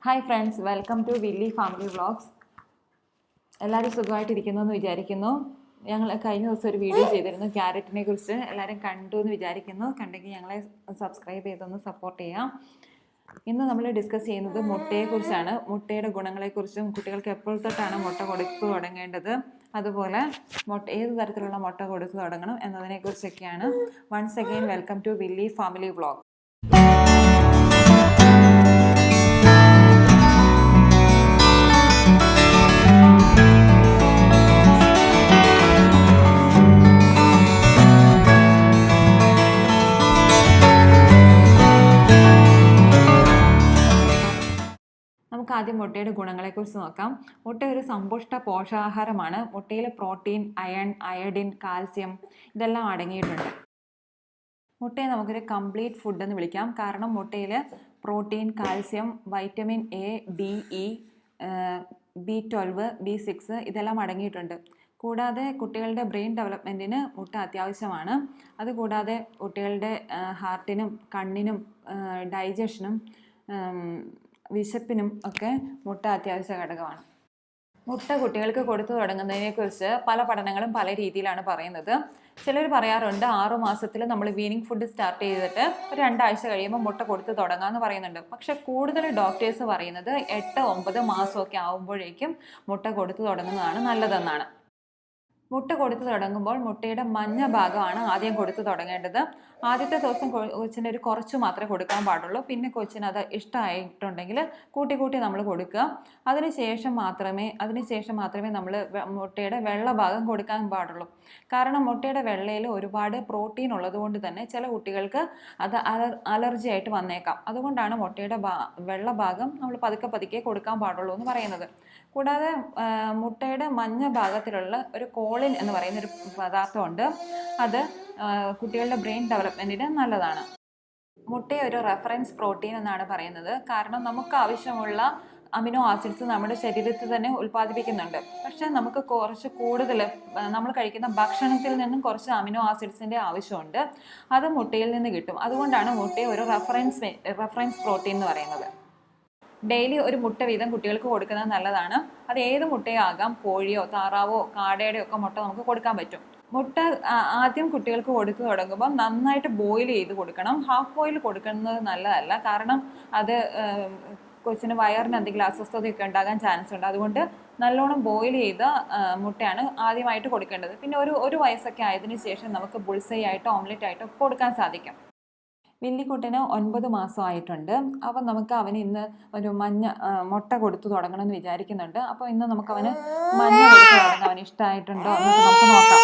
Hi friends, welcome to Willy family vlogs. എല്ലാവരും സുഖമായിട്ടിരിക്കുന്നു എന്ന് വിചാരിക്കുന്നു. ഞങ്ങൾ കഴിഞ്ഞ ദിവസം ഒരു വീഡിയോ ചെയ്തിരുന്നു ക്യാരറ്റിനെ കുറിച്ച്. എല്ലാവരും കണ്ടു എന്ന് വിചാരിക്കുന്നു. കണ്ടെങ്കിൽ ഞങ്ങളെ സബ്സ്ക്രൈബ് ചെയ്തൊന്ന് സപ്പോർട്ട് ചെയ്യാം. ഇന്ന് നമ്മൾ ഡിസ്കസ് ചെയ്യുന്നത് മുട്ടയെക്കുറിച്ചാണ്. മുട്ടയുടെ ഗുണങ്ങളെക്കുറിച്ചും കുട്ടികൾക്ക് എപ്പോൾ തൊട്ടാണ് മുട്ട കൊടുത്തു തുടങ്ങേണ്ടത്, അതുപോലെ ഏത് തരത്തിലുള്ള മുട്ട കൊടുത്തു തുടങ്ങണം എന്നതിനെക്കുറിച്ചൊക്കെയാണ്. Once again welcome to Willy family vlog. നമുക്ക് ആദ്യം മുട്ടയുടെ ഗുണങ്ങളെക്കുറിച്ച് നോക്കാം. മുട്ട ഒരു സമ്പുഷ്ട പോഷകാഹാരമാണ്. മുട്ടയിൽ പ്രോട്ടീൻ, അയൺ, അയഡിൻ, കാൽസ്യം ഇതെല്ലാം അടങ്ങിയിട്ടുണ്ട്. മുട്ടയെ നമുക്കൊരു കംപ്ലീറ്റ് ഫുഡ് എന്ന് വിളിക്കാം. കാരണം മുട്ടയിൽ protein, calcium, vitamin A, D, E, B12, B6 ഇതെല്ലാം അടങ്ങിയിട്ടുണ്ട്. കൂടാതെ കുട്ടികളുടെ ബ്രെയിൻ ഡെവലപ്മെൻറ്റിന് മുട്ട അത്യാവശ്യമാണ്. അതുകൂടാതെ കുട്ടികളുടെ ഹാർട്ടിനും കണ്ണിനും ഡൈജഷനും വിശപ്പിനും ഒക്കെ മുട്ട അത്യാവശ്യ ഘടകമാണ്. മുട്ട കുട്ടികൾക്ക് കൊടുത്തു തുടങ്ങുന്നതിനെക്കുറിച്ച് പല പഠനങ്ങളും പല രീതിയിലാണ് പറയുന്നത്. ചിലർ പറയാറുണ്ട് 6 മാസത്തിൽ നമ്മൾ വീനിങ് ഫുഡ് സ്റ്റാർട്ട് ചെയ്തിട്ട് ഒരു 2 ആഴ്ച കഴിയുമ്പോൾ മുട്ട കൊടുത്തു തുടങ്ങാമെന്ന് പറയുന്നുണ്ട്. പക്ഷെ കൂടുതൽ ഡോക്ടേഴ്സ് പറയുന്നത് 8-9 മാസമൊക്കെ ആകുമ്പോഴേക്കും മുട്ട കൊടുത്തു തുടങ്ങുന്നതാണ് നല്ലതെന്നാണ്. മുട്ട കൊടുത്തു തുടങ്ങുമ്പോൾ മുട്ടയുടെ മഞ്ഞ ഭാഗമാണ് ആദ്യം കൊടുത്തു തുടങ്ങേണ്ടത്. ആദ്യത്തെ ദിവസം കൊച്ചിന് ഒരു കുറച്ച് മാത്രമേ കൊടുക്കാൻ പാടുള്ളൂ. പിന്നെ കൊച്ചിന് അത് ഇഷ്ടമായിട്ടുണ്ടെങ്കിൽ കൂട്ടി നമ്മൾ കൊടുക്കുക. അതിനുശേഷം മാത്രമേ നമ്മൾ മുട്ടയുടെ വെള്ള ഭാഗം കൊടുക്കാൻ പാടുള്ളൂ. കാരണം മുട്ടയുടെ വെള്ളയിൽ ഒരുപാട് പ്രോട്ടീൻ ഉള്ളതുകൊണ്ട് തന്നെ ചില കുട്ടികൾക്ക് അത് അലർജി ആയിട്ട് വന്നേക്കാം. അതുകൊണ്ടാണ് മുട്ടയുടെ വെള്ള ഭാഗം നമ്മൾ പതുക്കെ കൊടുക്കാൻ പാടുള്ളൂ എന്ന് പറയുന്നത്. കൂടാതെ മുട്ടയുടെ മഞ്ഞ ഭാഗത്തിലുള്ള ഒരു കോളിൻ എന്ന് പറയുന്ന ഒരു പദാർത്ഥമുണ്ട്. അത് കുട്ടികളുടെ ബ്രെയിൻ ഡെവലപ്മെൻറ്റിന് നല്ലതാണ്. മുട്ടയെ ഒരു റെഫറൻസ് പ്രോട്ടീൻ എന്നാണ് പറയുന്നത്. കാരണം നമുക്ക് ആവശ്യമുള്ള അമിനോ ആസിഡ്സ് നമ്മുടെ ശരീരത്തിൽ തന്നെ ഉൽപ്പാദിപ്പിക്കുന്നുണ്ട്. പക്ഷെ നമുക്ക് കുറച്ച് കൂടുതൽ നമ്മൾ കഴിക്കുന്ന ഭക്ഷണത്തിൽ നിന്നും കുറച്ച് അമിനോ ആസിഡ്സിൻ്റെ ആവശ്യമുണ്ട്. അത് മുട്ടയിൽ നിന്ന് കിട്ടും. അതുകൊണ്ടാണ് മുട്ടയെ ഒരു റെഫറൻസ് പ്രോട്ടീൻ എന്ന് പറയുന്നത്. ഡെയിലി ഒരു മുട്ട വീതം കുട്ടികൾക്ക് കൊടുക്കുന്നത് നല്ലതാണ്. അത് ഏത് മുട്ടയാകാം, കോഴിയോ താറാവോ കാടയുടെയോ ഒക്കെ മുട്ട നമുക്ക് കൊടുക്കാൻ പറ്റും. മുട്ട ആദ്യം കുട്ടികൾക്ക് കൊടുത്തു തുടങ്ങുമ്പോൾ നന്നായിട്ട് ബോയിൽ ചെയ്ത് കൊടുക്കണം. ഹാഫ് ബോയിൽ കൊടുക്കുന്നത് നല്ലതല്ല. കാരണം അത് കൊച്ചിന് വയറിന് എന്തെങ്കിലും അസ്വസ്ഥതയൊക്കെ ഉണ്ടാകാൻ ചാൻസ് ഉണ്ട്. അതുകൊണ്ട് നല്ലോണം ബോയിൽ ചെയ്ത മുട്ടയാണ് ആദ്യമായിട്ട് കൊടുക്കേണ്ടത്. പിന്നെ ഒരു വയസ്സൊക്കെ ആയതിനു ശേഷം നമുക്ക് ബുൾസൈ ആയിട്ടോ ഓംലെറ്റ് ആയിട്ടോ കൊടുക്കാൻ സാധിക്കും. വില്ലിക്കുട്ടന് 9 മാസമായിട്ടുണ്ട്. അപ്പം നമുക്ക് അവന് ഇന്ന് ഒരു മുട്ട കൊടുത്തു തുടങ്ങണമെന്ന് വിചാരിക്കുന്നുണ്ട്. അപ്പോൾ ഇന്ന് നമുക്ക് അവന് മഞ്ഞ കൊടുത്തു തുടങ്ങാം. അവന് ഇഷ്ടമായിട്ടുണ്ടോ എന്നൊക്കെ നമുക്ക് നോക്കാം.